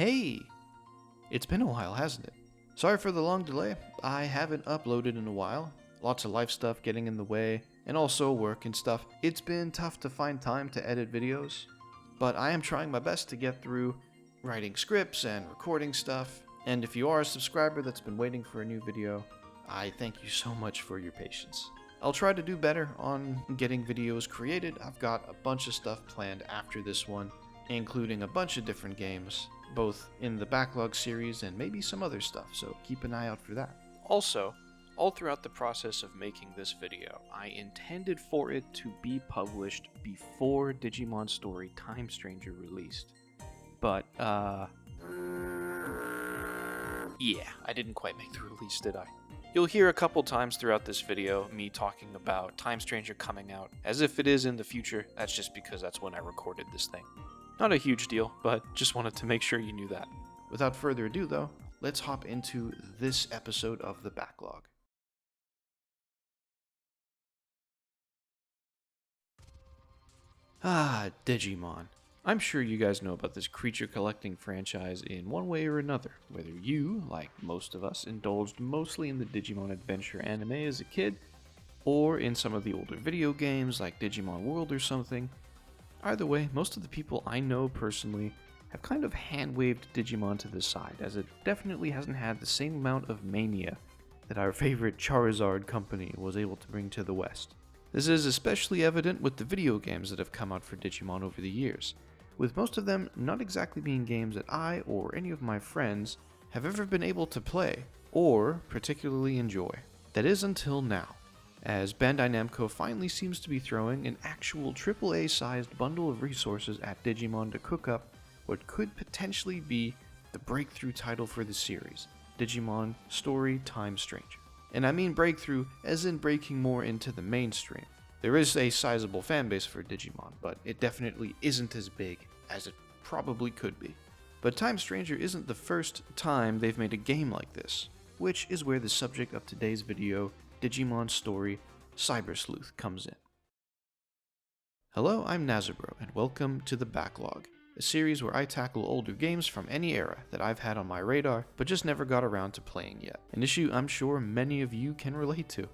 Hey! It's been a while, hasn't it? Sorry for the long delay. I haven't uploaded in a while. Lots of life stuff getting in the way, and also work and stuff. It's been tough to find time to edit videos, but I am trying my best to get through writing scripts and recording stuff. And if you are a subscriber that's been waiting for a new video, I thank you so much for your patience. I'll try to do better on getting videos created. I've got a bunch of stuff planned after this one, including a bunch of different games, both in the Backlog series and maybe some other stuff, so keep an eye out for that. Also, all throughout the process of making this video, I intended for it to be published before Digimon Story Time Stranger released. But, yeah, I didn't quite make the release, did I? You'll hear a couple times throughout this video me talking about Time Stranger coming out as if it is in the future. That's just because that's when I recorded this thing. Not a huge deal, but just wanted to make sure you knew that. Without further ado though, let's hop into this episode of the Backlog. Digimon. I'm sure you guys know about this creature collecting franchise in one way or another, whether you, like most of us, indulged mostly in the Digimon Adventure anime as a kid, or in some of the older video games like Digimon World or something. Either way, most of the people I know personally have kind of hand-waved Digimon to the side, as it definitely hasn't had the same amount of mania that our favorite Charizard company was able to bring to the West. This is especially evident with the video games that have come out for Digimon over the years, with most of them not exactly being games that I or any of my friends have ever been able to play, or particularly enjoy. That is until now, as Bandai Namco finally seems to be throwing an actual AAA-sized bundle of resources at Digimon to cook up what could potentially be the breakthrough title for the series, Digimon Story Time Stranger. And I mean breakthrough as in breaking more into the mainstream. There is a sizable fanbase for Digimon, but it definitely isn't as big as it probably could be. But Time Stranger isn't the first time they've made a game like this, which is where the subject of today's video, Digimon Story Cyber Sleuth, comes in. Hello, I'm Nazabro, and welcome to the Backlog, a series where I tackle older games from any era that I've had on my radar, but just never got around to playing yet. An issue I'm sure many of you can relate to.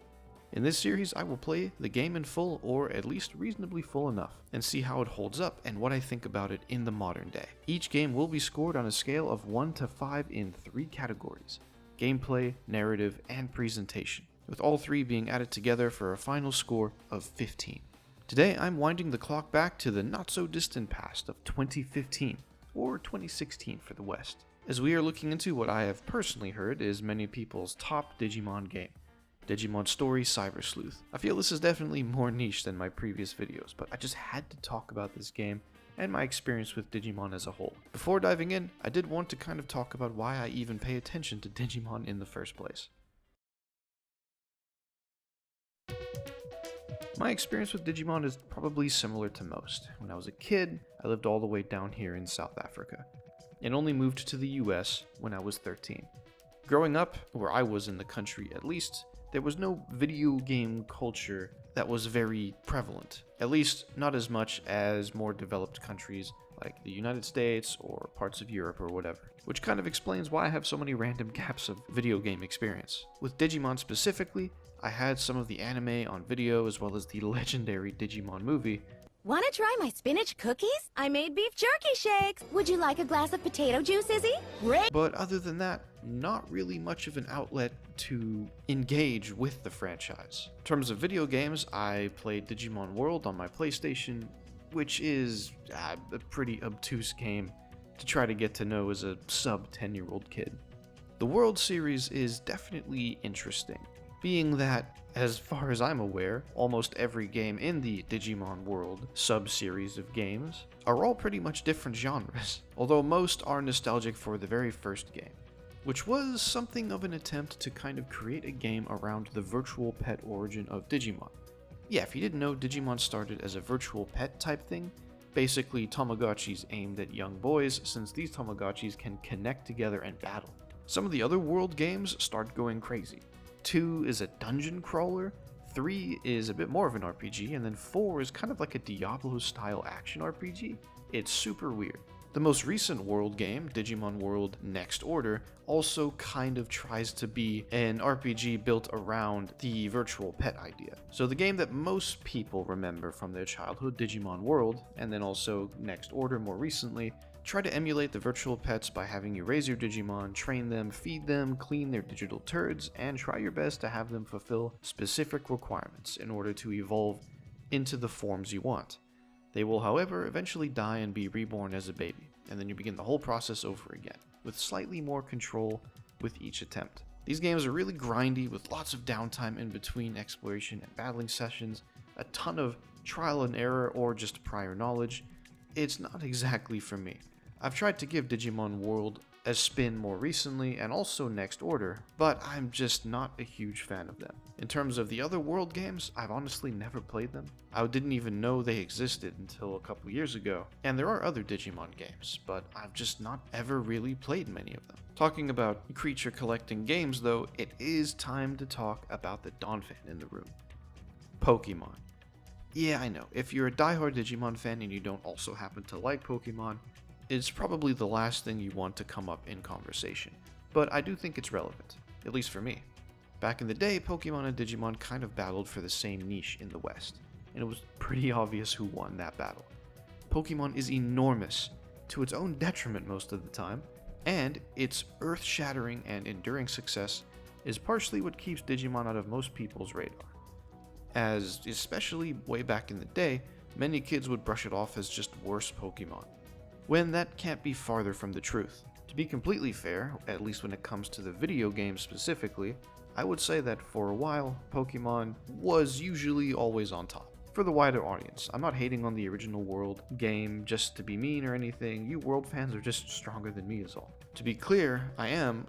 In this series, I will play the game in full, or at least reasonably full enough, and see how it holds up and what I think about it in the modern day. Each game will be scored on a scale of 1 to 5 in 3 categories: gameplay, narrative, and presentation, with all 3 being added together for a final score of 15. Today, I'm winding the clock back to the not-so-distant past of 2015, or 2016 for the West, as we are looking into what I have personally heard is many people's top Digimon game, Digimon Story Cyber Sleuth. I feel this is definitely more niche than my previous videos, but I just had to talk about this game and my experience with Digimon as a whole. Before diving in, I did want to kind of talk about why I even pay attention to Digimon in the first place. My experience with Digimon is probably similar to most. When I was a kid, I lived all the way down here in South Africa, and only moved to the US when I was 13. Growing up, where I was in the country at least, there was no video game culture that was very prevalent, at least not as much as more developed countries like the United States or parts of Europe or whatever, which kind of explains why I have so many random gaps of video game experience. With Digimon specifically, I had some of the anime on video as well as the legendary Digimon movie. Wanna try my spinach cookies? I made beef jerky shakes. Would you like a glass of potato juice, Izzy? Great. But other than that, not really much of an outlet to engage with the franchise. In terms of video games, I played Digimon World on my PlayStation, which is a pretty obtuse game to try to get to know as a sub-10-year-old kid. The World series is definitely interesting, being that, as far as I'm aware, almost every game in the Digimon World sub-series of games are all pretty much different genres, although most are nostalgic for the very first game, which was something of an attempt to kind of create a game around the virtual pet origin of Digimon. Yeah, if you didn't know, Digimon started as a virtual pet type thing, basically Tamagotchis aimed at young boys, since these Tamagotchis can connect together and battle. Some of the other World games start going crazy. 2 is a dungeon crawler, 3 is a bit more of an RPG, and then 4 is kind of like a Diablo-style action RPG. It's super weird. The most recent World game, Digimon World Next Order, also kind of tries to be an RPG built around the virtual pet idea. So the game that most people remember from their childhood, Digimon World, and then also Next Order more recently, try to emulate the virtual pets by having you raise your Digimon, train them, feed them, clean their digital turds, and try your best to have them fulfill specific requirements in order to evolve into the forms you want. They will, however, eventually die and be reborn as a baby, and then you begin the whole process over again, with slightly more control with each attempt. These games are really grindy, with lots of downtime in between exploration and battling sessions, a ton of trial and error or just prior knowledge. It's not exactly for me. I've tried to give Digimon World a spin more recently and also Next Order, but I'm just not a huge fan of them. In terms of the other World games, I've honestly never played them. I didn't even know they existed until a couple years ago. And there are other Digimon games, but I've just not ever really played many of them. Talking about creature collecting games though, it is time to talk about the Donphan in the room. Pokemon. Yeah, I know, if you're a diehard Digimon fan and you don't also happen to like Pokemon, it's probably the last thing you want to come up in conversation, but I do think it's relevant, at least for me. Back in the day, Pokemon and Digimon kind of battled for the same niche in the West, and it was pretty obvious who won that battle. Pokemon is enormous, to its own detriment most of the time, and its earth-shattering and enduring success is partially what keeps Digimon out of most people's radar. As, especially way back in the day, many kids would brush it off as just worse Pokemon, when that can't be farther from the truth. To be completely fair, at least when it comes to the video game specifically, I would say that for a while, Pokemon was usually always on top. For the wider audience, I'm not hating on the original World game just to be mean or anything. You World fans are just stronger than me is all. To be clear, I am,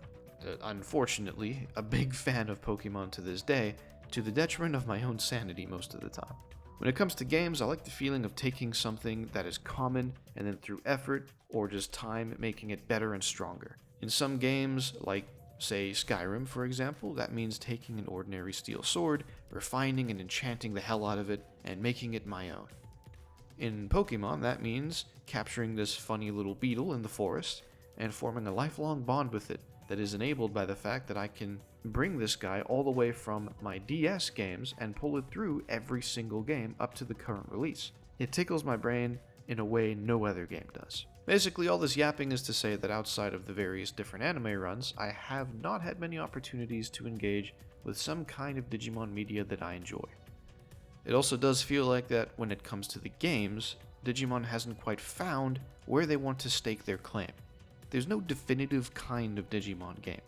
unfortunately, a big fan of Pokemon to this day, to the detriment of my own sanity most of the time. When it comes to games, I like the feeling of taking something that is common and then through effort or just time making it better and stronger. In some games, like say Skyrim for example, that means taking an ordinary steel sword, refining and enchanting the hell out of it, and making it my own. In Pokemon, that means capturing this funny little beetle in the forest and forming a lifelong bond with it that is enabled by the fact that I can bring this guy all the way from my DS games and pull it through every single game up to the current release. It tickles my brain in a way no other game does. Basically, all this yapping is to say that outside of the various different anime runs, I have not had many opportunities to engage with some kind of Digimon media that I enjoy. It also does feel like that when it comes to the games, Digimon hasn't quite found where they want to stake their claim. There's no definitive kind of Digimon game.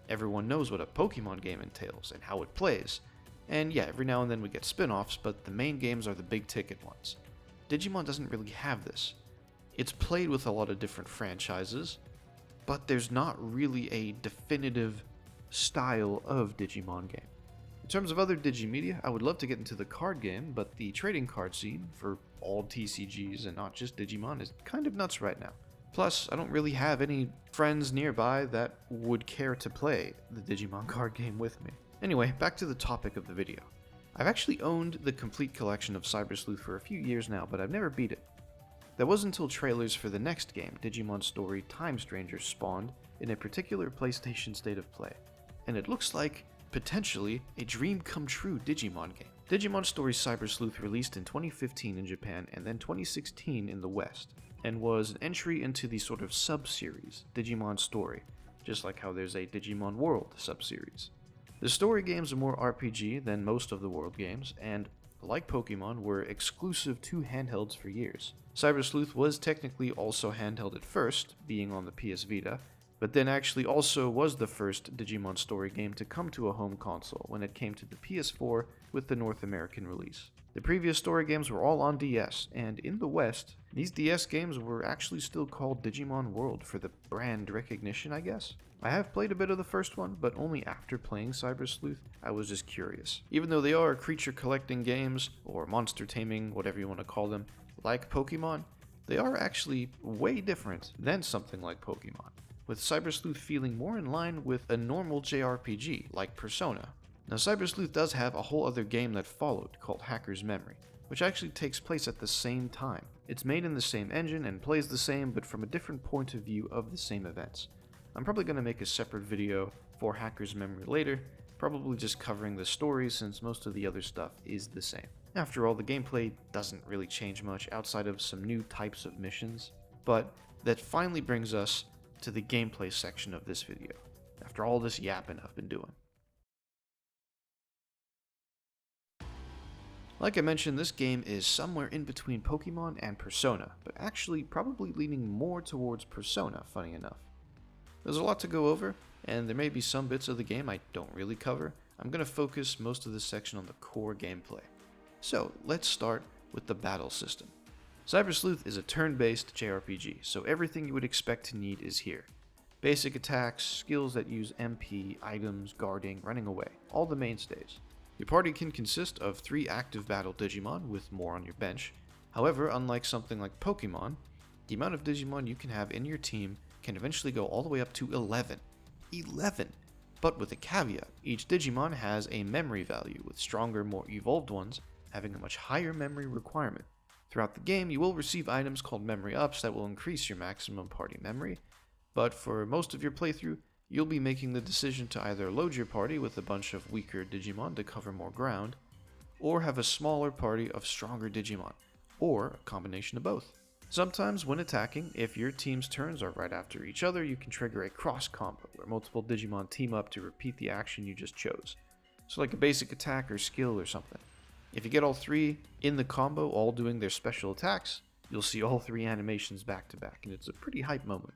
Everyone knows what a Pokemon game entails and how it plays, and yeah, every now and then we get spin-offs, but the main games are the big ticket ones. Digimon doesn't really have this. It's played with a lot of different franchises, but there's not really a definitive style of Digimon game. In terms of other Digimedia, I would love to get into the card game, but the trading card scene for all TCGs and not just Digimon is kind of nuts right now. Plus, I don't really have any friends nearby that would care to play the Digimon card game with me. Anyway, back to the topic of the video. I've actually owned the complete collection of Cyber Sleuth for a few years now, but I've never beat it. That wasn't until trailers for the next game, Digimon Story Time Stranger, spawned in a particular PlayStation State of Play, and it looks like, potentially, a dream come true Digimon game. Digimon Story Cyber Sleuth released in 2015 in Japan and then 2016 in the West, and was an entry into the sort of sub-series, Digimon Story, just like how there's a Digimon World sub-series. The story games are more RPG than most of the World games, and, like Pokemon, were exclusive to handhelds for years. Cyber Sleuth was technically also handheld at first, being on the PS Vita, but then actually also was the first Digimon Story game to come to a home console when it came to the PS4 with the North American release. The previous story games were all on DS, and in the West, these DS games were actually still called Digimon World for the brand recognition, I guess? I have played a bit of the first one, but only after playing Cyber Sleuth, I was just curious. Even though they are creature collecting games, or monster taming, whatever you want to call them, like Pokemon, they are actually way different than something like Pokemon, with Cyber Sleuth feeling more in line with a normal JRPG, like Persona. Now, Cyber Sleuth does have a whole other game that followed, called Hacker's Memory, which actually takes place at the same time. It's made in the same engine and plays the same, but from a different point of view of the same events. I'm probably going to make a separate video for Hacker's Memory later, probably just covering the story since most of the other stuff is the same. After all, the gameplay doesn't really change much outside of some new types of missions, but that finally brings us to the gameplay section of this video, after all this yapping I've been doing. Like I mentioned, this game is somewhere in between Pokemon and Persona, but actually probably leaning more towards Persona, funny enough. There's a lot to go over, and there may be some bits of the game I don't really cover. I'm going to focus most of this section on the core gameplay. So, let's start with the battle system. Cyber Sleuth is a turn-based JRPG, so everything you would expect to need is here. Basic attacks, skills that use MP, items, guarding, running away, all the mainstays. Your party can consist of 3 active battle Digimon with more on your bench. However, unlike something like Pokemon, the amount of Digimon you can have in your team can eventually go all the way up to 11. 11! But with a caveat, each Digimon has a memory value, with stronger, more evolved ones having a much higher memory requirement. Throughout the game, you will receive items called memory ups that will increase your maximum party memory, but for most of your playthrough, you'll be making the decision to either load your party with a bunch of weaker Digimon to cover more ground, or have a smaller party of stronger Digimon, or a combination of both. Sometimes when attacking, if your team's turns are right after each other, you can trigger a cross combo, where multiple Digimon team up to repeat the action you just chose. So like a basic attack or skill or something. If you get all 3 in the combo, all doing their special attacks, you'll see all 3 animations back to back, and it's a pretty hype moment.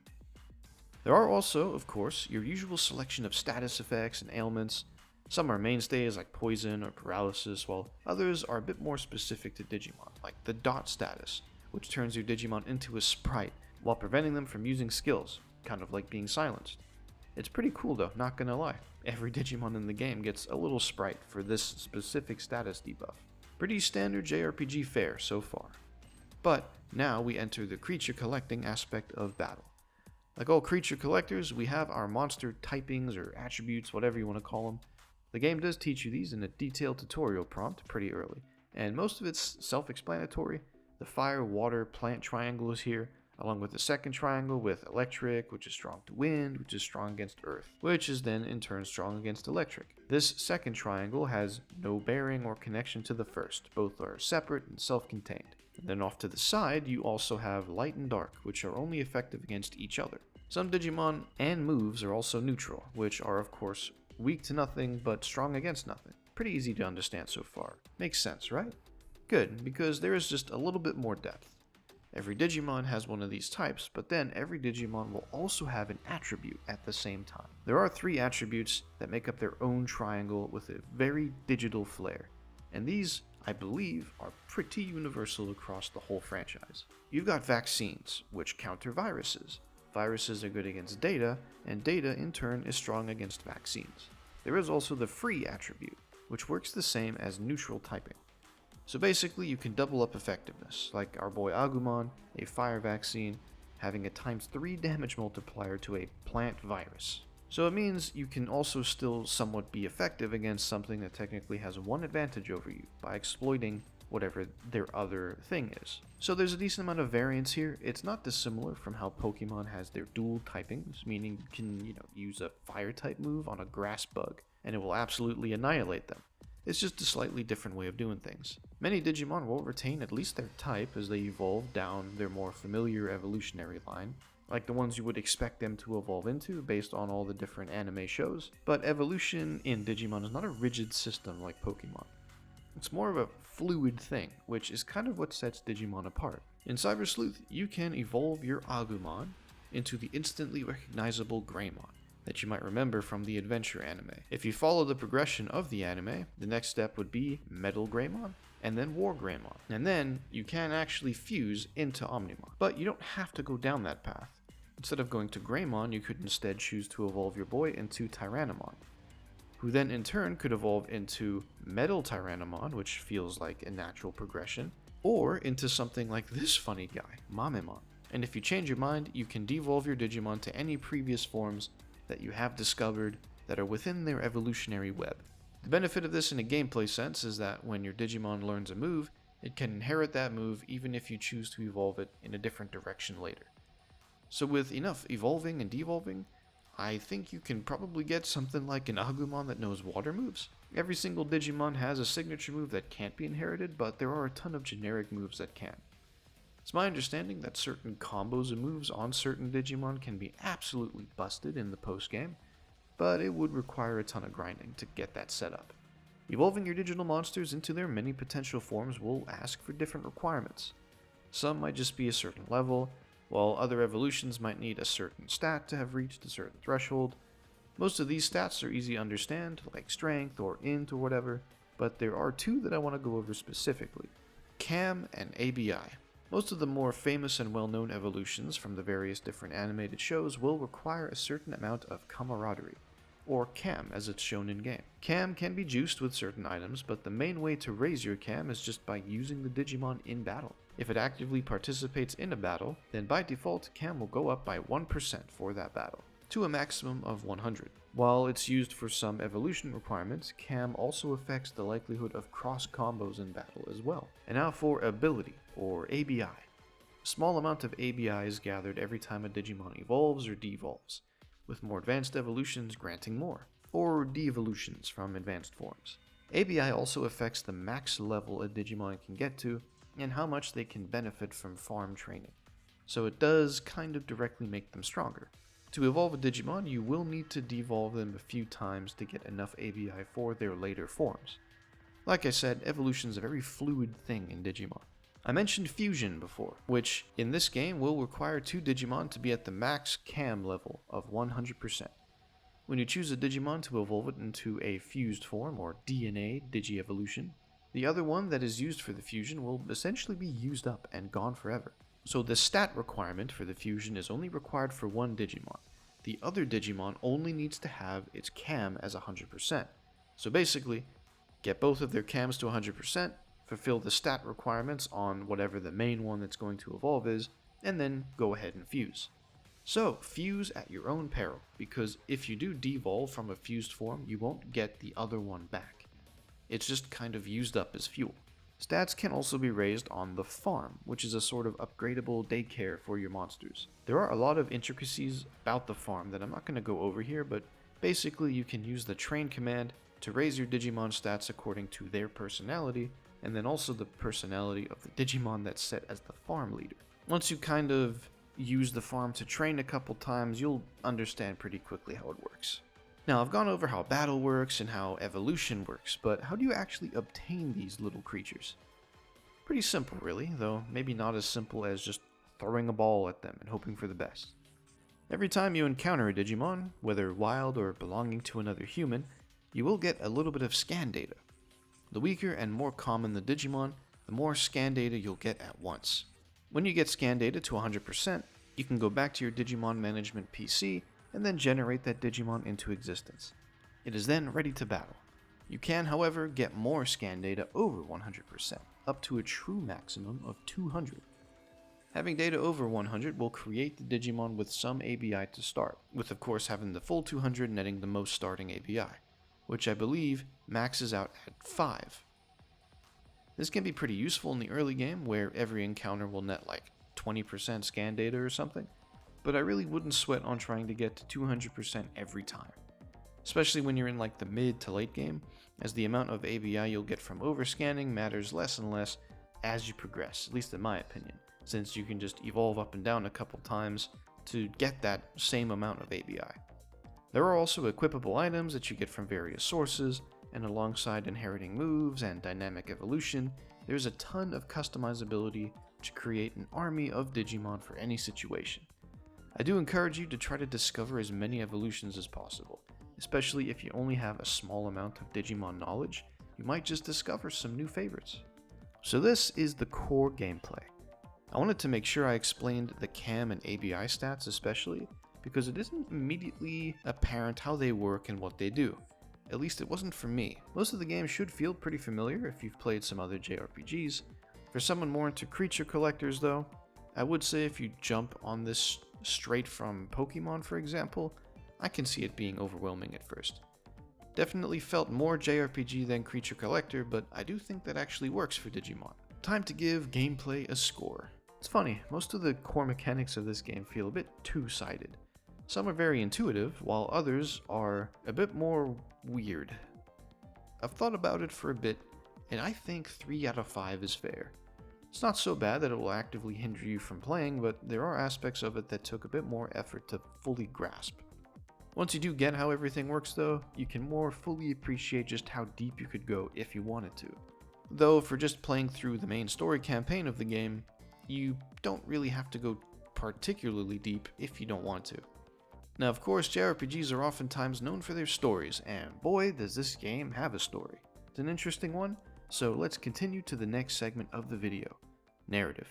There are also, of course, your usual selection of status effects and ailments. Some are mainstays like poison or paralysis, while others are a bit more specific to Digimon, like the dot status, which turns your Digimon into a sprite while preventing them from using skills, kind of like being silenced. It's pretty cool though, not gonna lie. Every Digimon in the game gets a little sprite for this specific status debuff. Pretty standard JRPG fare so far. But now we enter the creature collecting aspect of battle. Like all creature collectors, we have our monster typings or attributes, whatever you want to call them. The game does teach you these in a detailed tutorial prompt pretty early, and most of it's self-explanatory. The fire, water, plant triangle is here, along with the second triangle with electric, which is strong to wind, which is strong against earth, which is then in turn strong against electric. This second triangle has no bearing or connection to the first, both are separate and self-contained. And then off to the side, you also have light and dark, which are only effective against each other. Some Digimon and moves are also neutral, which are of course weak to nothing but strong against nothing. Pretty easy to understand so far. Makes sense, right? Good, because there is just a little bit more depth. Every Digimon has one of these types, but then every Digimon will also have an attribute at the same time. There are 3 attributes that make up their own triangle with a very digital flair, and these, I believe, are pretty universal across the whole franchise. You've got vaccines, which counter viruses. Viruses are good against data, and data in turn is strong against vaccines. There is also the free attribute, which works the same as neutral typing. So basically you can double up effectiveness, like our boy Agumon, a fire vaccine, having a ×3 damage multiplier to a plant virus. So it means you can also still somewhat be effective against something that technically has one advantage over you, by exploiting whatever their other thing is. So there's a decent amount of variance here. It's not dissimilar from how Pokemon has their dual typings, meaning you can, use a fire type move on a grass bug, and it will absolutely annihilate them. It's just a slightly different way of doing things. Many Digimon will retain at least their type as they evolve down their more familiar evolutionary line, like the ones you would expect them to evolve into based on all the different anime shows, but evolution in Digimon is not a rigid system like Pokemon. It's more of a fluid thing, which is kind of what sets Digimon apart. In Cyber Sleuth, you can evolve your Agumon into the instantly recognizable Greymon that you might remember from the adventure anime. If you follow the progression of the anime, the next step would be Metal Greymon, and then War Greymon. And then you can actually fuse into Omnimon. But you don't have to go down that path. Instead of going to Greymon, you could instead choose to evolve your boy into Tyrannomon, who then in turn could evolve into Metal Tyrannomon, which feels like a natural progression, or into something like this funny guy, Mamemon. And if you change your mind, you can devolve your Digimon to any previous forms that you have discovered that are within their evolutionary web. The benefit of this in a gameplay sense is that when your Digimon learns a move, It can inherit that move even if you choose to evolve it in a different direction later. So with enough evolving and devolving, I think you can probably get something like an Agumon that knows water moves. Every single Digimon has a signature move that can't be inherited, but there are a ton of generic moves that can. It's my understanding that certain combos of moves on certain Digimon can be absolutely busted in the post-game, but it would require a ton of grinding to get that set up. Evolving your digital monsters into their many potential forms will ask for different requirements. Some might just be a certain level, while other evolutions might need a certain stat to have reached a certain threshold. Most of these stats are easy to understand, like strength or int or whatever, but there are two that I want to go over specifically: CAM and ABI. Most of the more famous and well-known evolutions from the various different animated shows will require a certain amount of camaraderie, or CAM as it's shown in-game. CAM can be juiced with certain items, but the main way to raise your CAM is just by using the Digimon in battle. If it actively participates in a battle, then by default CAM will go up by 1% for that battle, to a maximum of 100. While it's used for some evolution requirements, CAM also affects the likelihood of cross combos in battle as well. And now for ability, or ABI. A small amount of ABI is gathered every time a Digimon evolves or devolves, with more advanced evolutions granting more, or de-evolutions from advanced forms. ABI also affects the max level a Digimon can get to, and how much they can benefit from farm training, so it does kind of directly make them stronger. To evolve a Digimon, you will need to devolve them a few times to get enough ABI for their later forms. Like I said, evolution is a very fluid thing in Digimon. I mentioned fusion before, which in this game will require two Digimon to be at the max CAM level of 100%. When you choose a Digimon to evolve it into a fused form, or DNA Digi-evolution, the other one that is used for the fusion will essentially be used up and gone forever. So the stat requirement for the fusion is only required for one Digimon. The other Digimon only needs to have its CAM as 100%. So basically, get both of their CAMs to 100%, fulfill the stat requirements on whatever the main one that's going to evolve is, and then go ahead and fuse. So, fuse at your own peril, because if you do devolve from a fused form, you won't get the other one back. It's just kind of used up as fuel. Stats can also be raised on the farm, which is a sort of upgradable daycare for your monsters. There are a lot of intricacies about the farm that I'm not going to go over here, but basically you can use the train command to raise your Digimon stats according to their personality, and then also the personality of the Digimon that's set as the farm leader. Once you kind of use the farm to train a couple times, you'll understand pretty quickly how it works. Now, I've gone over how battle works and how evolution works, but how do you actually obtain these little creatures? Pretty simple, really, though maybe not as simple as just throwing a ball at them and hoping for the best. Every time you encounter a Digimon, whether wild or belonging to another human, you will get a little bit of scan data. The weaker and more common the Digimon, the more scan data you'll get at once. When you get scan data to 100%, you can go back to your Digimon management PC and then generate that Digimon into existence. It is then ready to battle. You can, however, get more scan data over 100%, up to a true maximum of 200. Having data over 100 will create the Digimon with some ABI to start, with of course having the full 200 netting the most starting ABI, which I believe maxes out at 5. This can be pretty useful in the early game, where every encounter will net like 20% scan data or something, but I really wouldn't sweat on trying to get to 200% every time, especially when you're in like the mid to late game, as the amount of ABI you'll get from overscanning matters less and less as you progress, at least in my opinion, since you can just evolve up and down a couple times to get that same amount of ABI. There are also equipable items that you get from various sources, and alongside inheriting moves and dynamic evolution, there's a ton of customizability to create an army of Digimon for any situation. I do encourage you to try to discover as many evolutions as possible, especially if you only have a small amount of Digimon knowledge. You might just discover some new favorites. So this is the core gameplay. I wanted to make sure I explained the CAM and ABI stats especially, because it isn't immediately apparent how they work and what they do. At least it wasn't for me. Most of the game should feel pretty familiar if you've played some other JRPGs. For someone more into creature collectors though, I would say if you jump on this straight from Pokemon, for example, I can see it being overwhelming at first. Definitely felt more JRPG than creature collector, but I do think that actually works for Digimon. time to give gameplay a score. It's funny, most of the core mechanics of this game feel a bit two-sided. Some are very intuitive, while others are a bit more weird. I've thought about it for a bit, and I think 3 out of 5 is fair. It's not so bad that it will actively hinder you from playing, but there are aspects of it that took a bit more effort to fully grasp. Once you do get how everything works though, you can more fully appreciate just how deep you could go if you wanted to. Though for just playing through the main story campaign of the game, you don't really have to go particularly deep if you don't want to. Now of course, JRPGs are oftentimes known for their stories, and boy does this game have a story. It's an interesting one, so let's continue to the next segment of the video, narrative.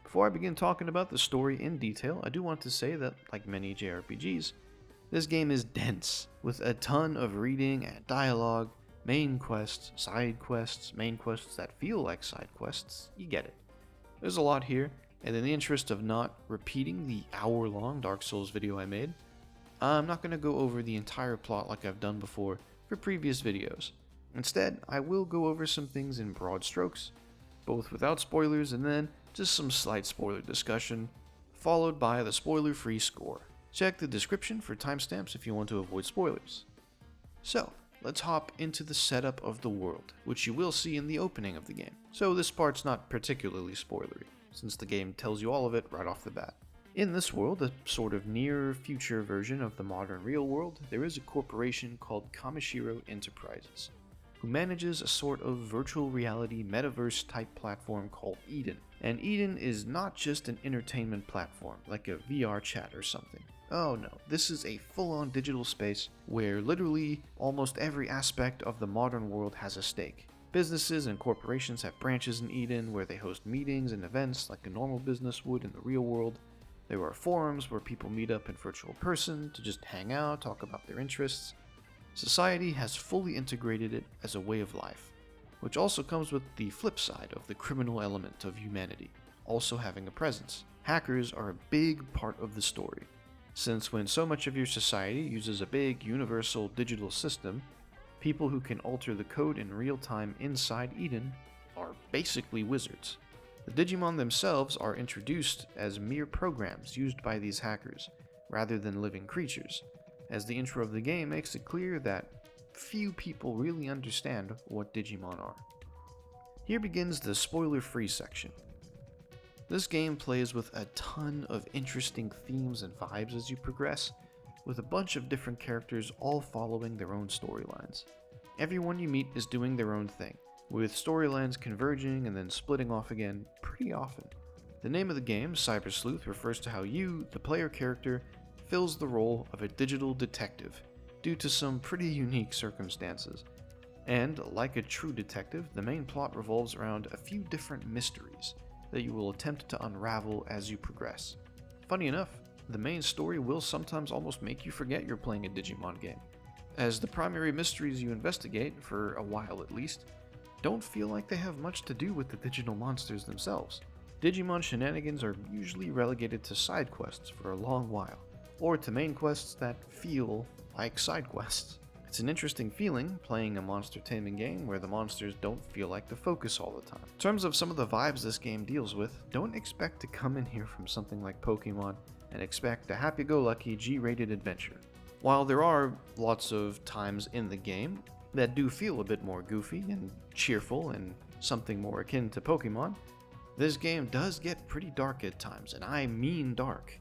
Before I begin talking about the story in detail, I do want to say that, like many JRPGs, this game is dense, with a ton of reading and dialogue, main quests, side quests, main quests that feel like side quests, you get it. There's a lot here, and in the interest of not repeating the hour-long Dark Souls video I made, I'm not going to go over the entire plot like I've done before for previous videos. Instead, I will go over some things in broad strokes, both without spoilers and then just some slight spoiler discussion, followed by the spoiler-free score. Check the description for timestamps if you want to avoid spoilers. So, let's hop into the setup of the world, which you will see in the opening of the game. So this part's not particularly spoilery, since the game tells you all of it right off the bat. In this world, a sort of near-future version of the modern real world, there is a corporation called Kamishiro Enterprises, who manages a sort of virtual reality metaverse type platform called Eden. And Eden is not just an entertainment platform, like a VR chat or something. Oh no, this is a full-on digital space where literally almost every aspect of the modern world has a stake. Businesses and corporations have branches in Eden where they host meetings and events like a normal business would in the real world. There are forums where people meet up in virtual person to just hang out, talk about their interests. Society has fully integrated it as a way of life, which also comes with the flip side of the criminal element of humanity, also having a presence. Hackers are a big part of the story, since when so much of your society uses a big universal digital system, people who can alter the code in real time inside Eden are basically wizards. The Digimon themselves are introduced as mere programs used by these hackers, rather than living creatures, as the intro of the game makes it clear that few people really understand what Digimon are. Here begins the spoiler-free section. This game plays with a ton of interesting themes and vibes as you progress, with a bunch of different characters all following their own storylines. Everyone you meet is doing their own thing, with storylines converging and then splitting off again pretty often. The name of the game, Cyber Sleuth, refers to how you, the player character, fills the role of a digital detective, due to some pretty unique circumstances. And, like a true detective, the main plot revolves around a few different mysteries that you will attempt to unravel as you progress. Funny enough, the main story will sometimes almost make you forget you're playing a Digimon game, as the primary mysteries you investigate, for a while at least, don't feel like they have much to do with the digital monsters themselves. Digimon shenanigans are usually relegated to side quests for a long while, or to main quests that feel like side quests. It's an interesting feeling playing a monster taming game where the monsters don't feel like the focus all the time. In terms of some of the vibes this game deals with, don't expect to come in here from something like Pokemon and expect a happy-go-lucky G-rated adventure. While there are lots of times in the game that do feel a bit more goofy and cheerful and something more akin to Pokemon, this game does get pretty dark at times, and I mean dark.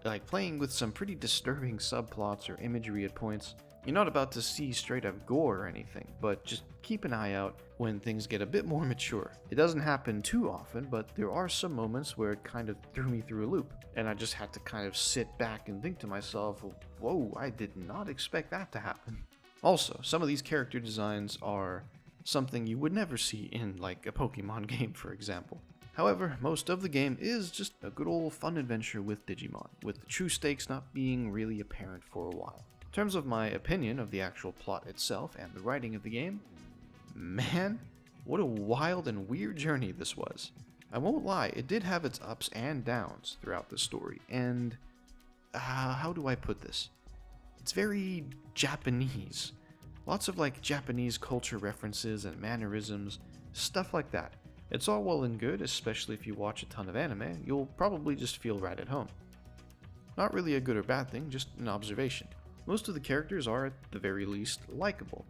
Like playing with some pretty disturbing subplots or imagery at points. You're not about to see straight up gore or anything, but just keep an eye out when things get a bit more mature. It doesn't happen too often, but there are some moments where it kind of threw me through a loop, and I just had to kind of sit back and think to myself, whoa, I did not expect that to happen. Also, some of these character designs are something you would never see in like a Pokemon game, for example. However, most of the game is just a good old fun adventure with Digimon, with the true stakes not being really apparent for a while. In terms of my opinion of the actual plot itself and the writing of the game, man, what a wild and weird journey this was. I won't lie, it did have its ups and downs throughout the story, and how do I put this? It's very Japanese. Lots of like Japanese culture references and mannerisms, stuff like that. It's all well and good, especially if you watch a ton of anime, you'll probably just feel right at home. Not really a good or bad thing, just an observation. Most of the characters are, at the very least, likable,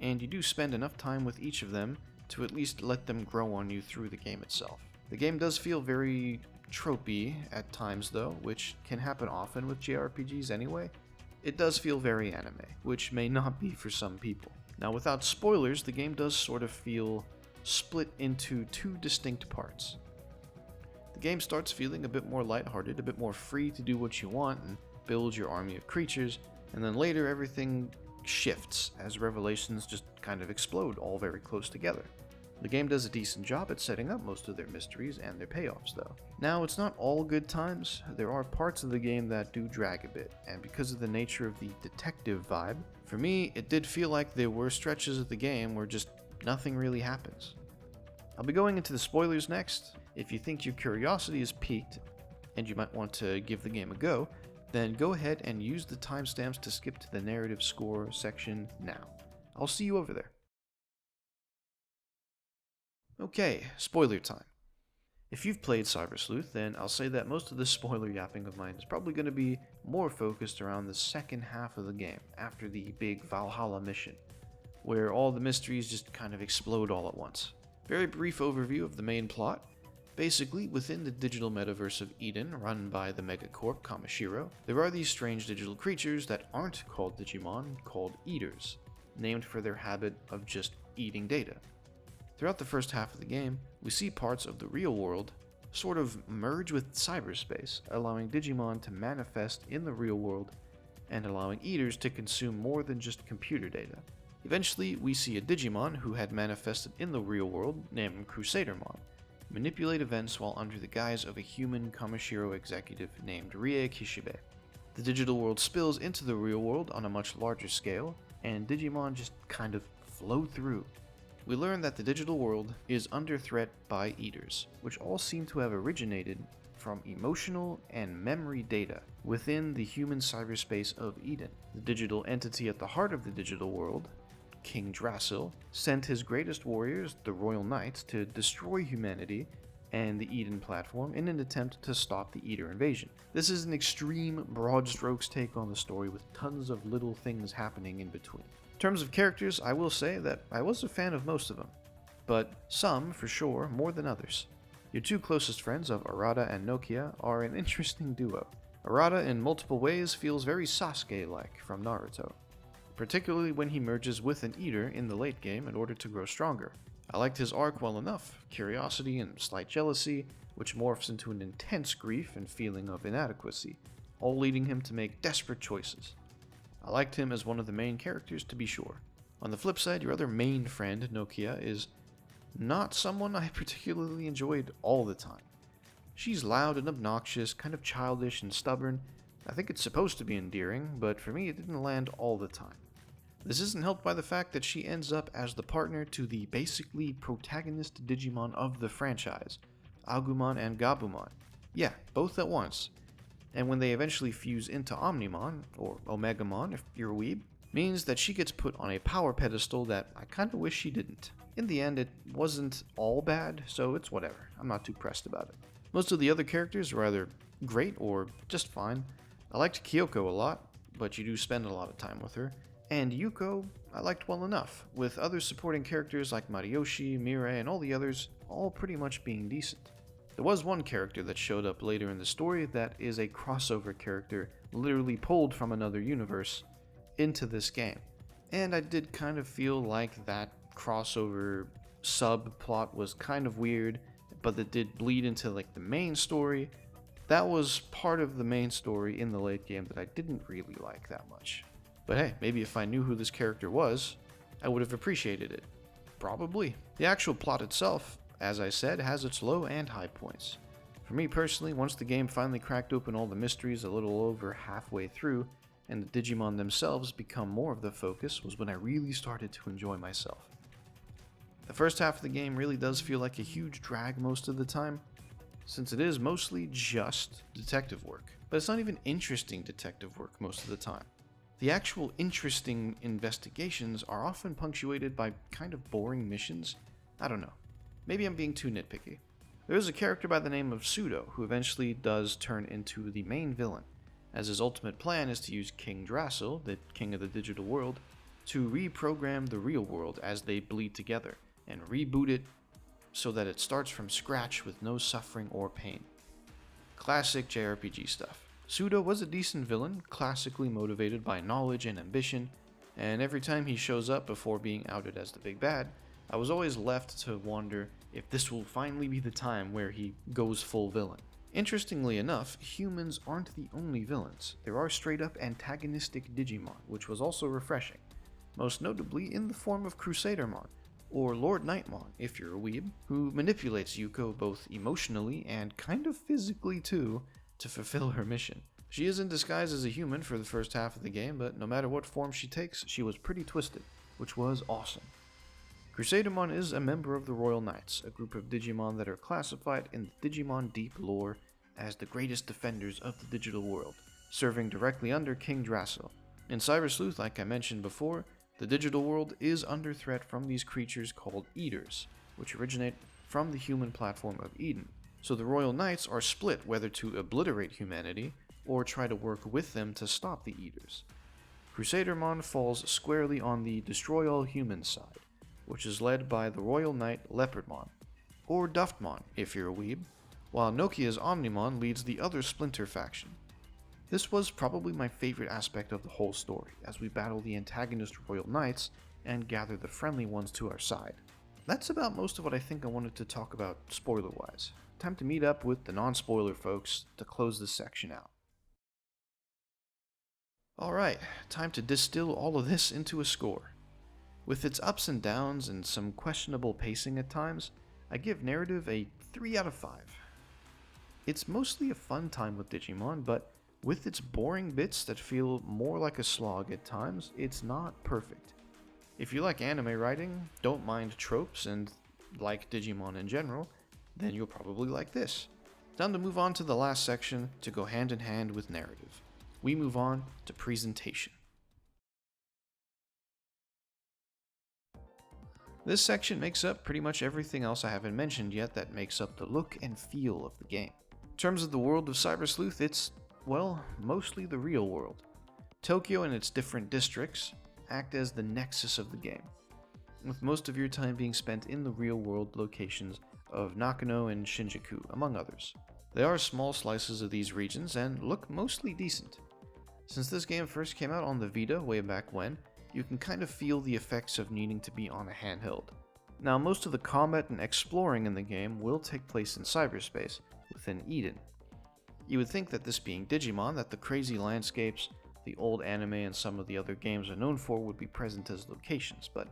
and you do spend enough time with each of them to at least let them grow on you through the game itself. The game does feel very tropey at times though, which can happen often with JRPGs anyway. It does feel very anime, which may not be for some people. Now without spoilers, the game does sort of feel split into two distinct parts. The game starts feeling a bit more lighthearted, a bit more free to do what you want and build your army of creatures, and then later everything shifts as revelations just kind of explode all very close together. The game does a decent job at setting up most of their mysteries and their payoffs though. Now it's not all good times, there are parts of the game that do drag a bit, and because of the nature of the detective vibe, for me it did feel like there were stretches of the game where just nothing really happens. I'll be going into the spoilers next. If you think your curiosity is piqued and you might want to give the game a go, then go ahead and use the timestamps to skip to the narrative score section now. I'll see you over there. Okay, spoiler time. If you've played Cyber Sleuth, then I'll say that most of the spoiler yapping of mine is probably going to be more focused around the second half of the game, after the big Valhalla mission, where all the mysteries just kind of explode all at once. Very brief overview of the main plot. Basically, within the digital metaverse of Eden, run by the megacorp Kamishiro, there are these strange digital creatures that aren't called Digimon, called Eaters, named for their habit of just eating data. Throughout the first half of the game, we see parts of the real world sort of merge with cyberspace, allowing Digimon to manifest in the real world and allowing Eaters to consume more than just computer data. Eventually, we see a Digimon who had manifested in the real world, named Crusadermon, manipulate events while under the guise of a human Kamishiro executive named Rie Kishibe. The digital world spills into the real world on a much larger scale, and Digimon just kind of flow through. We learn that the digital world is under threat by Eaters, which all seem to have originated from emotional and memory data within the human cyberspace of Eden. The digital entity at the heart of the digital world, King Drasil, sent his greatest warriors, the Royal Knights, to destroy humanity and the Eden platform in an attempt to stop the Eater invasion. This is an extreme, broad strokes take on the story with tons of little things happening in between. In terms of characters, I will say that I was a fan of most of them, but some, for sure, more than others. Your two closest friends of Arata and Nokia are an interesting duo. Arata in multiple ways feels very Sasuke-like from Naruto, particularly when he merges with an Eater in the late game in order to grow stronger. I liked his arc well enough, curiosity and slight jealousy, which morphs into an intense grief and feeling of inadequacy, all leading him to make desperate choices. I liked him as one of the main characters, to be sure. On the flip side, your other main friend, Nokia, is not someone I particularly enjoyed all the time. She's loud and obnoxious, kind of childish and stubborn. I think it's supposed to be endearing, but for me it didn't land all the time. This isn't helped by the fact that she ends up as the partner to the basically protagonist Digimon of the franchise, Agumon and Gabumon. Yeah, both at once. And when they eventually fuse into Omnimon, or Omegamon if you're a weeb, means that she gets put on a power pedestal that I kinda wish she didn't. In the end, it wasn't all bad, so it's whatever. I'm not too pressed about it. Most of the other characters are either great or just fine. I liked Kyoko a lot, but you do spend a lot of time with her. And Yuko, I liked well enough, with other supporting characters like Mariyoshi, Mirai, and all the others all pretty much being decent. There was one character that showed up later in the story that is a crossover character, literally pulled from another universe into this game. And I did kind of feel like that crossover subplot was kind of weird, but that did bleed into like the main story. That was part of the main story in the late game that I didn't really like that much. But hey, maybe if I knew who this character was, I would have appreciated it. Probably. The actual plot itself, as I said, has its low and high points. For me personally, once the game finally cracked open all the mysteries a little over halfway through, and the Digimon themselves become more of the focus, was when I really started to enjoy myself. The first half of the game really does feel like a huge drag most of the time, since it is mostly just detective work. But it's not even interesting detective work most of the time. The actual interesting investigations are often punctuated by kind of boring missions. I don't know. Maybe I'm being too nitpicky. There is a character by the name of Pseudo who eventually does turn into the main villain, as his ultimate plan is to use King Drasil, the king of the digital world, to reprogram the real world as they bleed together, and reboot it so that it starts from scratch with no suffering or pain. Classic JRPG stuff. Pseudo was a decent villain, classically motivated by knowledge and ambition, and every time he shows up before being outed as the big bad, I was always left to wonder if this will finally be the time where he goes full villain. Interestingly enough, humans aren't the only villains. There are straight-up antagonistic Digimon, which was also refreshing, most notably in the form of Crusadermon, or Lord Nightmon if you're a weeb, who manipulates Yuko both emotionally and kind of physically too to fulfill her mission. She is in disguise as a human for the first half of the game, but no matter what form she takes, she was pretty twisted, which was awesome. Crusadermon is a member of the Royal Knights, a group of Digimon that are classified in the Digimon Deep lore as the greatest defenders of the digital world, serving directly under King Drasil. In Cyber Sleuth, like I mentioned before, the digital world is under threat from these creatures called Eaters, which originate from the human platform of Eden. So the Royal Knights are split whether to obliterate humanity or try to work with them to stop the Eaters. Crusadermon falls squarely on the Destroy All Humans side, which is led by the Royal Knight Leopardmon, or Duftmon if you're a weeb, while Nokia's Omnimon leads the other Splinter faction. This was probably my favorite aspect of the whole story, as we battle the antagonist Royal Knights and gather the friendly ones to our side. That's about most of what I think I wanted to talk about spoiler-wise. Time to meet up with the non-spoiler folks to close this section out. Alright, time to distill all of this into a score. With its ups and downs and some questionable pacing at times, I give narrative a 3 out of 5. It's mostly a fun time with Digimon, but with its boring bits that feel more like a slog at times, it's not perfect. If you like anime writing, don't mind tropes, and like Digimon in general, then you'll probably like this. Time to move on to the last section to go hand in hand with narrative. We move on to presentation. This section makes up pretty much everything else I haven't mentioned yet that makes up the look and feel of the game. In terms of the world of Cyber Sleuth, it's, well, mostly the real world. Tokyo and its different districts act as the nexus of the game, with most of your time being spent in the real world locations of Nakano and Shinjuku, among others. They are small slices of these regions and look mostly decent. Since this game first came out on the Vita way back when, you can kind of feel the effects of needing to be on a handheld. Now, most of the combat and exploring in the game will take place in cyberspace, within Eden. You would think that this being Digimon, that the crazy landscapes the old anime and some of the other games are known for would be present as locations, but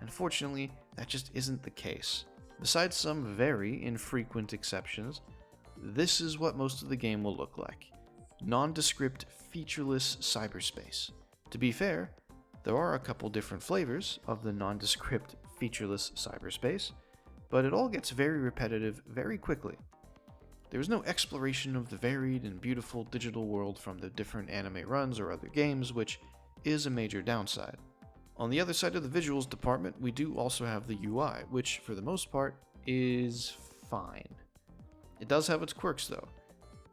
unfortunately, that just isn't the case. Besides some very infrequent exceptions, this is what most of the game will look like. Nondescript, featureless cyberspace. To be fair, there are a couple different flavors of the nondescript, featureless cyberspace, but it all gets very repetitive very quickly. There is no exploration of the varied and beautiful digital world from the different anime runs or other games, which is a major downside. On the other side of the visuals department, we do also have the UI, which for the most part is fine. It does have its quirks though.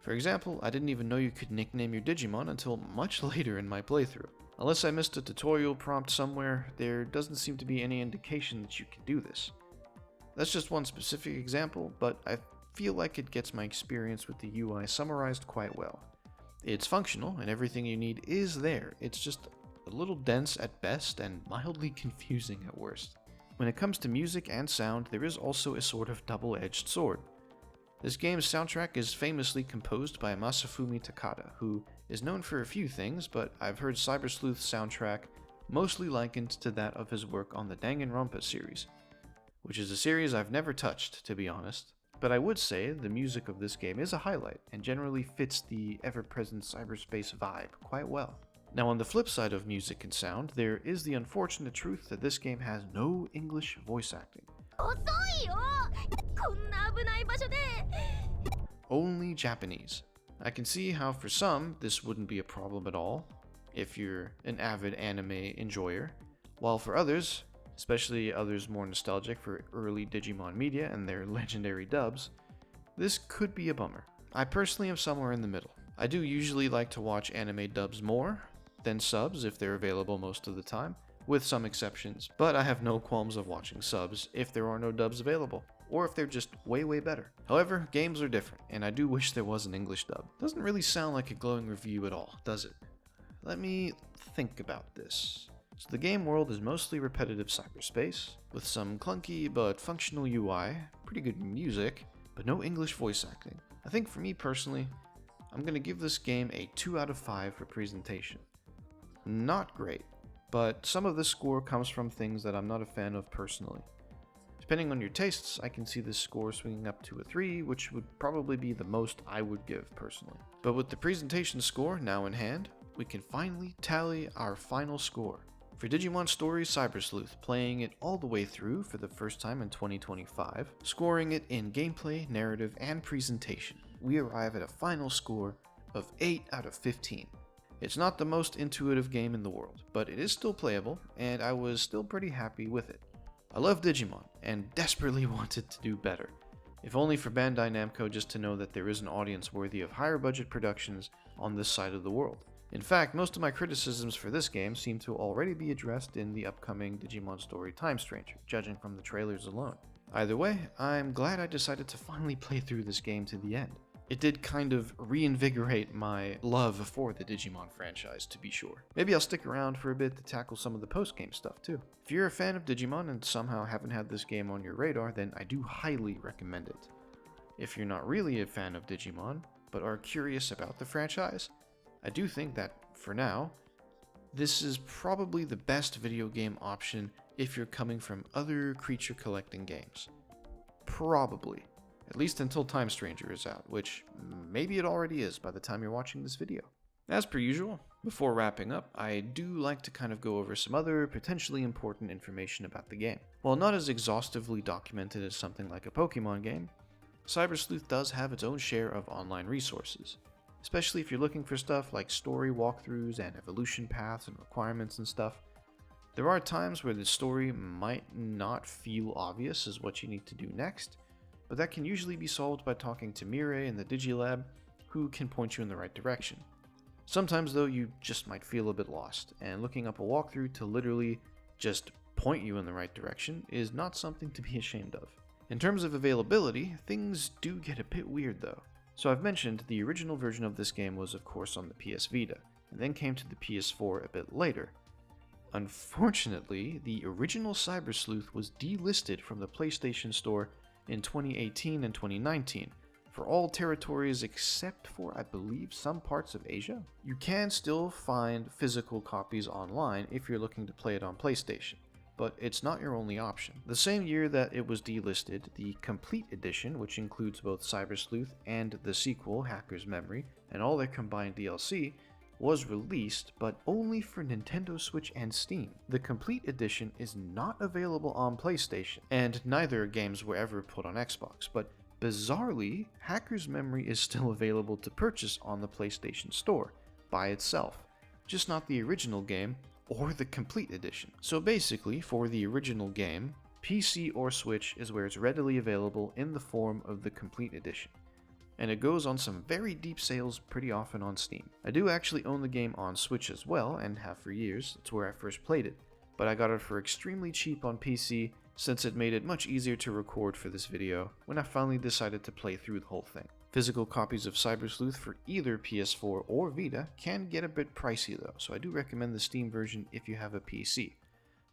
For example, I didn't even know you could nickname your Digimon until much later in my playthrough. Unless I missed a tutorial prompt somewhere, there doesn't seem to be any indication that you can do this. That's just one specific example, but I feel like it gets my experience with the UI summarized quite well. It's functional and everything you need is there, it's just a little dense at best and mildly confusing at worst. When it comes to music and sound, there is also a sort of double-edged sword. This game's soundtrack is famously composed by Masafumi Takada, who is known for a few things, but I've heard Cyber Sleuth's soundtrack mostly likened to that of his work on the Danganronpa series, which is a series I've never touched, to be honest. But I would say the music of this game is a highlight and generally fits the ever-present cyberspace vibe quite well. Now, on the flip side of music and sound, there is the unfortunate truth that this game has no English voice acting. Only Japanese. I can see how for some this wouldn't be a problem at all. if you're an avid anime enjoyer, while for others, especially others more nostalgic for early Digimon media and their legendary dubs, this could be a bummer. I personally am somewhere in the middle. I do usually like to watch anime dubs more than subs if they're available most of the time, with some exceptions, but I have no qualms of watching subs if there are no dubs available, or if they're just way better. However, games are different, and I do wish there was an English dub. Doesn't really sound like a glowing review at all, does it? Let me think about this. So the game world is mostly repetitive cyberspace, with some clunky but functional UI, pretty good music, but no English voice acting. I think for me personally, I'm going to give this game a 2 out of 5 for presentation. Not great, but some of this score comes from things that I'm not a fan of personally. Depending on your tastes, I can see this score swinging up to a 3, which would probably be the most I would give personally. But with the presentation score now in hand, we can finally tally our final score. For Digimon Story Cyber Sleuth, playing it all the way through for the first time in 2025, scoring it in gameplay, narrative, and presentation, we arrive at a final score of 8 out of 15. It's not the most intuitive game in the world, but it is still playable, and I was still pretty happy with it. I love Digimon, and desperately wanted to do better, if only for Bandai Namco just to know that there is an audience worthy of higher budget productions on this side of the world. In fact, most of my criticisms for this game seem to already be addressed in the upcoming Digimon Story Time Stranger, judging from the trailers alone. Either way, I'm glad I decided to finally play through this game to the end. It did kind of reinvigorate my love for the Digimon franchise, to be sure. Maybe I'll stick around for a bit to tackle some of the post-game stuff too. If you're a fan of Digimon and somehow haven't had this game on your radar, then I do highly recommend it. If you're not really a fan of Digimon, but are curious about the franchise, I do think that, for now, this is probably the best video game option if you're coming from other creature collecting games. Probably. At least until Time Stranger is out, which maybe it already is by the time you're watching this video. As per usual, before wrapping up, I do like to kind of go over some other potentially important information about the game. While not as exhaustively documented as something like a Pokemon game, Cyber Sleuth does have its own share of online resources, especially if you're looking for stuff like story walkthroughs and evolution paths and requirements and stuff. There are times where the story might not feel obvious as what you need to do next, but that can usually be solved by talking to Mirai in the Digilab, who can point you in the right direction. Sometimes though, you just might feel a bit lost, and looking up a walkthrough to literally just point you in the right direction is not something to be ashamed of. In terms of availability, things do get a bit weird though. So I've mentioned the original version of this game was of course on the PS Vita, and then came to the PS4 a bit later. Unfortunately, the original Cyber Sleuth was delisted from the PlayStation Store in 2018 and 2019 for all territories except for, I believe, some parts of Asia. You can still find physical copies online if you're looking to play it on PlayStation, but it's not your only option. The same year that it was delisted, the Complete Edition, which includes both Cyber Sleuth and the sequel, Hacker's Memory, and all their combined DLC, was released, but only for Nintendo Switch and Steam. The Complete Edition is not available on PlayStation, and neither games were ever put on Xbox, but bizarrely, Hacker's Memory is still available to purchase on the PlayStation Store by itself, just not the original game or the Complete Edition. So basically, for the original game, PC or Switch is where it's readily available in the form of the Complete Edition, and it goes on some very deep sales pretty often on Steam. I do actually own the game on Switch as well, and have for years. That's where I first played it, but I got it for extremely cheap on PC since it made it much easier to record for this video when I finally decided to play through the whole thing. Physical copies of Cyber Sleuth for either PS4 or Vita can get a bit pricey though, so I do recommend the Steam version if you have a PC.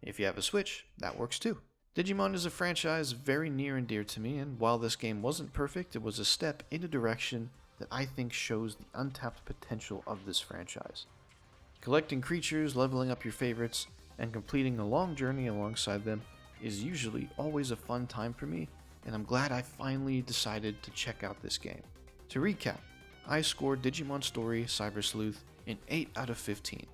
If you have a Switch, that works too. Digimon is a franchise very near and dear to me, and while this game wasn't perfect, it was a step in a direction that I think shows the untapped potential of this franchise. Collecting creatures, leveling up your favorites, and completing a long journey alongside them is usually always a fun time for me, and I'm glad I finally decided to check out this game. To recap, I scored Digimon Story Cyber Sleuth an 8 out of 15.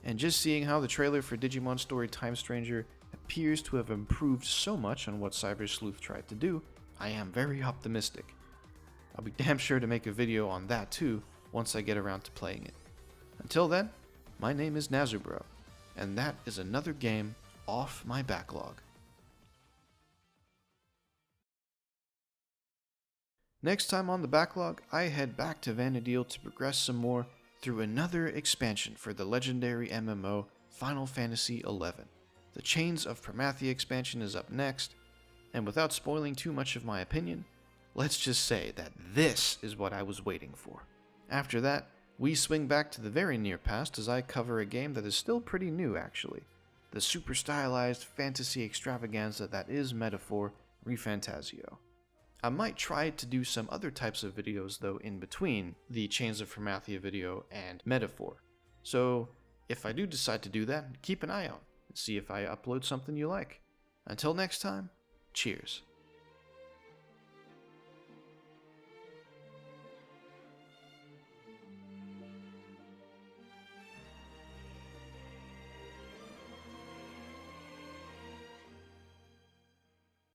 And just seeing how the trailer for Digimon Story Time Stranger appears to have improved so much on what Cyber Sleuth tried to do, I am very optimistic. I'll be damn sure to make a video on that too once I get around to playing it. Until then, My name is Nazarbro, and that is another game off my backlog. Next time on the backlog, I head back to Vana'diel to progress some more through another expansion for the legendary MMO Final Fantasy XI. The Chains of Promathia expansion is up next, and without spoiling too much of my opinion, let's just say that this is what I was waiting for. After that, we swing back to the very near past as I cover a game that is still pretty new actually, the super stylized fantasy extravaganza that is Metaphor ReFantasio. I might try to do some other types of videos though in between the Chains of Promathia video and Metaphor. So if I do decide to do that, keep an eye out and see if I upload something you like. Until next time, cheers.